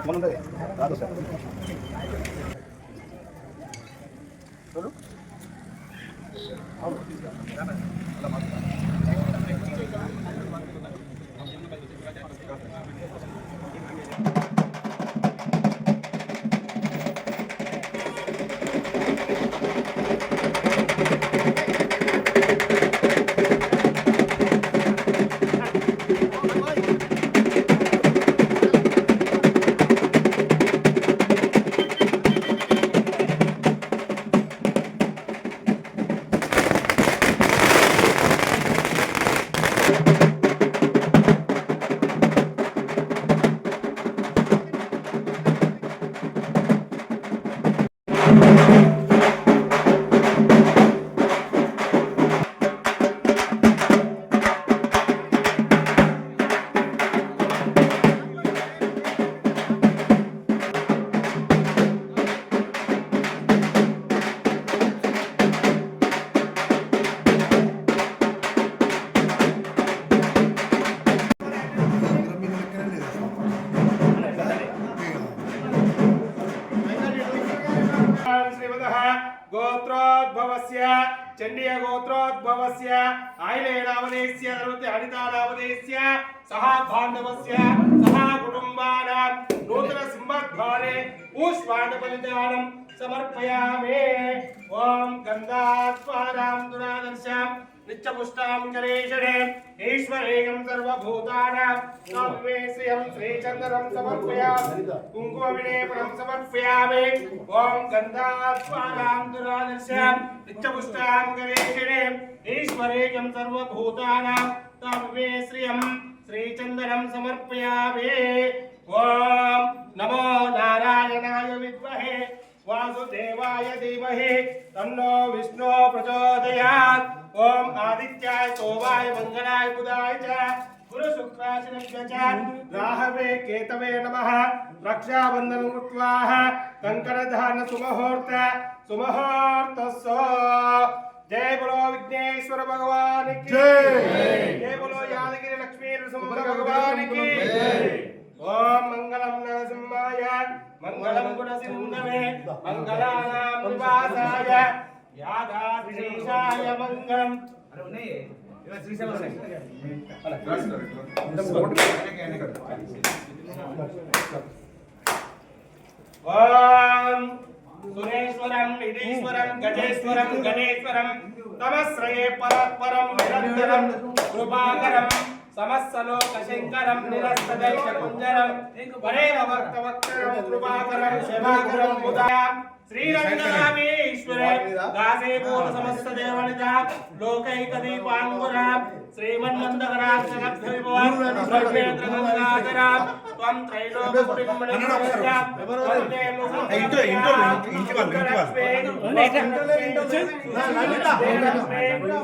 Phone ఉంటుంది రాదు sir गोत्रोद्भवस्य चंडीय गोत्रोद्भवस्य आयलेनावदेस्य हरितानावदेस्य सह बान्धवस्य सह कुटुंबानां नूतन सिंहद्वारे पुष्पाण्डफलिदानं समर्पयामि। ओम गन्धास्वादां दुरादर्शां नित्यपुष्टां करेशणे ईश्वरेयं सर्वभूतानां नमः श्रियं श्रीचन्द्रं समर्पयामि कुङ्कुमविलेपनं समर्पयामि। ओम गन्धास्वादां दुरादर्शां नित्यपुष्टां करेशणे ईश्वरेयं सर्वभूतानां नमः श्रियं श्रीचन्द्रं समर्पयामि। ओम नमो नारायणाय विद्महे वासुदेवाय धीमहि तन्नो विष्णु प्रचोदयात्। ओम आदित्याय सोमाय मंगलाय बुधाय च गुरु शुक्राशनस्य च राहवे केतवे नमः। रक्षाबन्धनं कृत्वा कंकणधारण सुमुहूर्तस्स जय बोलो विघ्नेश्वर भगवान की जय। जय बोलो यादगिरी लक्ष्मी नृसिंह भगवान की जय। ओम मंगलम नरसिंहाय मंगलम गुणसिंहवे मंगलानां निवासाय यादाद्रीशाय मंगलम। अरे नहीं ये श्रीशैल से ओम सुरेश्वरं विधीश्वरं गजेश्वरं गणेश्वरं तमश्रये परत्परं निरन्तरं कृपाकरं समस्तलोकशङ्करं निरस्तदैशकुञ्जरं वरेव भक्तवक्त्रं कृपाकरं शिवाकरं मुदायां श्रीरङ्गनाथेश्वर दासे पूर्ण समस्त देवनिता लोकैकदीपाङ्कुरा श्रीमन्मन्दकराक्षरभ्यविभवान् सर्वेन्द्रगङ्गाधरा त्वं त्रैलोक्यकुटुम्बिनीश्वरस्या वन्दे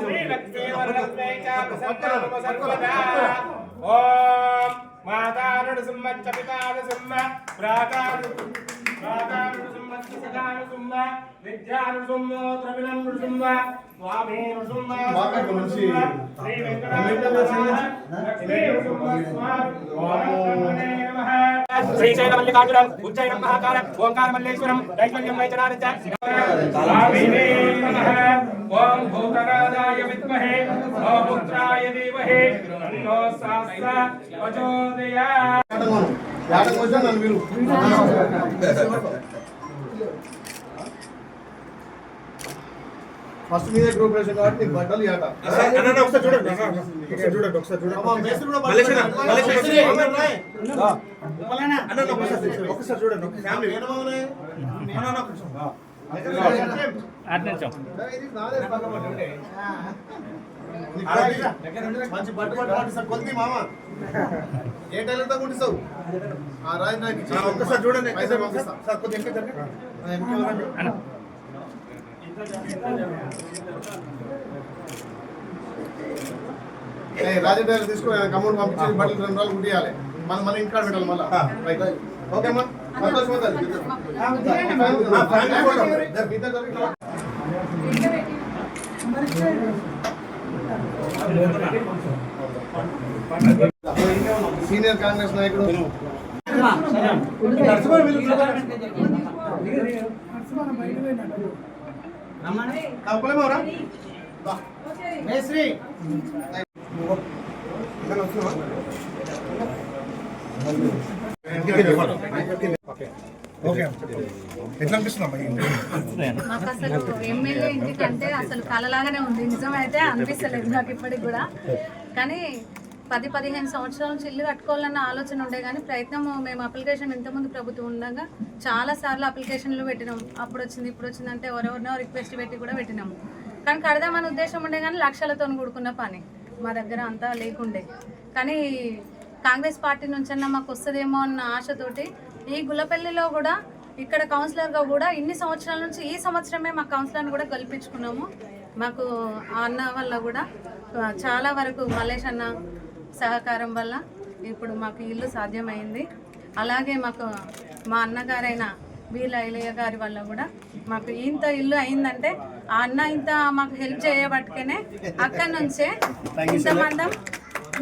श्रीलक्ष्मी वरलक्ष्मी च प्रसन्नं सर्वदा। ओम माता नृसिंह च पिता नृसिंह भ्राता नृसिंह सदा नृसिंह विद्या नृसिंह द्रविणं नृसिंह स्वामी नृसिंह श्री वेंकटेश्वर लक्ष्मी नृसिंह स्वामी नमः। श्रीशैल मल्लिकार्जुनम उज्जैन महाकाल ओंकार मल्लेश्वरम दैवल्यं वैजनाथ स्वामी नमः। ओम भूतनादाय विद्महे भवपुत्राय धीमहि तन्नो शास्त्र प्रचोदयात्। యాటకు వచ్చా నన్ను మీరు ఫస్ట్ మీదే గ్రూప్ రేషన్ కాబట్టి నీకు బట్టలు యాట ఒకసారి చూడండి ఒకసారి చూడండి ఫ్యామిలీ మంచి బట్టు పట్టిస్తావు కొద్ది మామ ఏ టైలర్తో కుట్టిస్తావు ఆ రాజు ఒక్కసారి చూడండి సార్ కొద్దిగా రాజు టైలర్ తీసుకుని అమౌంట్ పంపించి బట్టలు 2 రోజులు కుట్టియాలి మన ఇంటికాడ పెట్టాలి మళ్ళీ ఓకేమ్మా. సంతోషం అవుతుంది. Family photo. మీతో జరిగిన సీనియర్ కాంగ్రెస్ నాయకుడు తప్పలేమోరా మేశ్రీ ఎట్లా అనిపిస్తుందమ్మా? మాకు అసలు ఎమ్మెల్యే ఇంటికంటే అసలు కలలాగానే ఉంది. నిజమైతే అనిపిస్తలేదు నాకు ఇప్పటికి కూడా. కానీ 10-15 సంవత్సరాల నుంచి ఇల్లు కట్టుకోవాలన్న ఆలోచన ఉండే, కానీ ప్రయత్నం మేము అప్లికేషన్ ఇంతకుముందు ప్రభుత్వం ఉండగా చాలా సార్లు అప్లికేషన్లు పెట్టినాం. అప్పుడు వచ్చింది ఇప్పుడు వచ్చిందంటే ఎవరెవరినో రిక్వెస్ట్ పెట్టి కూడా పెట్టినాము. కానీ కడదామని ఉద్దేశం ఉండే, కానీ లక్షలతో కూడుకున్న పని మా దగ్గర అంతా లేకుండే. కానీ కాంగ్రెస్ పార్టీ నుంచన్నా మాకు వస్తుందేమో అన్న ఆశతోటి ఈ గుల్లపల్లిలో కూడా ఇక్కడ కౌన్సిలర్గా కూడా ఇన్ని సంవత్సరాల నుంచి ఈ సంవత్సరమే మా కౌన్సిలర్ని కూడా గెలిపించుకున్నాము. మాకు ఆ అన్న వల్ల కూడా చాలా వరకు మల్లేష్ అన్న సహకారం వల్ల ఇప్పుడు మాకు ఇల్లు సాధ్యమైంది. అలాగే మాకు మా అన్నగారైన వీళ్ళ ఐలయ్య గారి వల్ల కూడా మాకు ఇంత ఇల్లు అయిందంటే ఆ అన్న ఇంత మాకు హెల్ప్ చేయబట్టుకనే అక్కడి నుంచే ఇంతమంది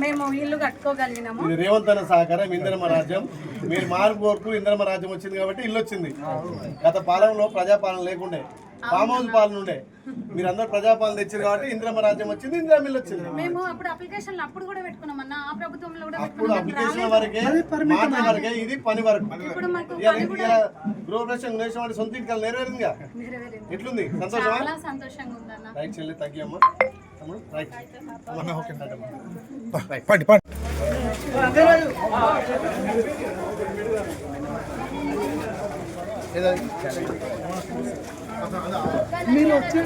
మేము ఇల్లు కట్టుకోగలిగినాము. రేవంత్ అన్న సహకారం ఇందిరమ్మ రాజ్యం. మీరు మార్పు వరకు ఇందిరమ్మ రాజ్యం వచ్చింది కాబట్టి ఇల్లు వచ్చింది. గత పాలనలో ప్రజాపాలన లేకుండే, ఫామ్ హౌస్ పాలన ఉండే. మీరందరూ ప్రజాపాలన తెచ్చారు కాబట్టి ఇందిరమ్మ రాజ్యం వచ్చింది, ఇందిరమ్మ ఇల్లు వచ్చింది. మేము అప్పుడు అప్లికేషన్లు అప్పుడు కూడా పెట్టుకున్నాం అన్న, ఆ ప్రభుత్వంలో కూడా అప్పుడు అప్లికేషన్ వరకే, మాట వరకే, ఇది పని వరకు. గృహప్రవేశం నేర్చుకోండి, సొంత ఇంటికి నెరవేరిందిగా. ఎట్లుంది? సంతోషమా? చాలా సంతోషంగా ఉందన్న. రైట్ చెల్లి, తగ్గి అమ్మా. రైట్ ఓకే పండి పండి మీరు వచ్చి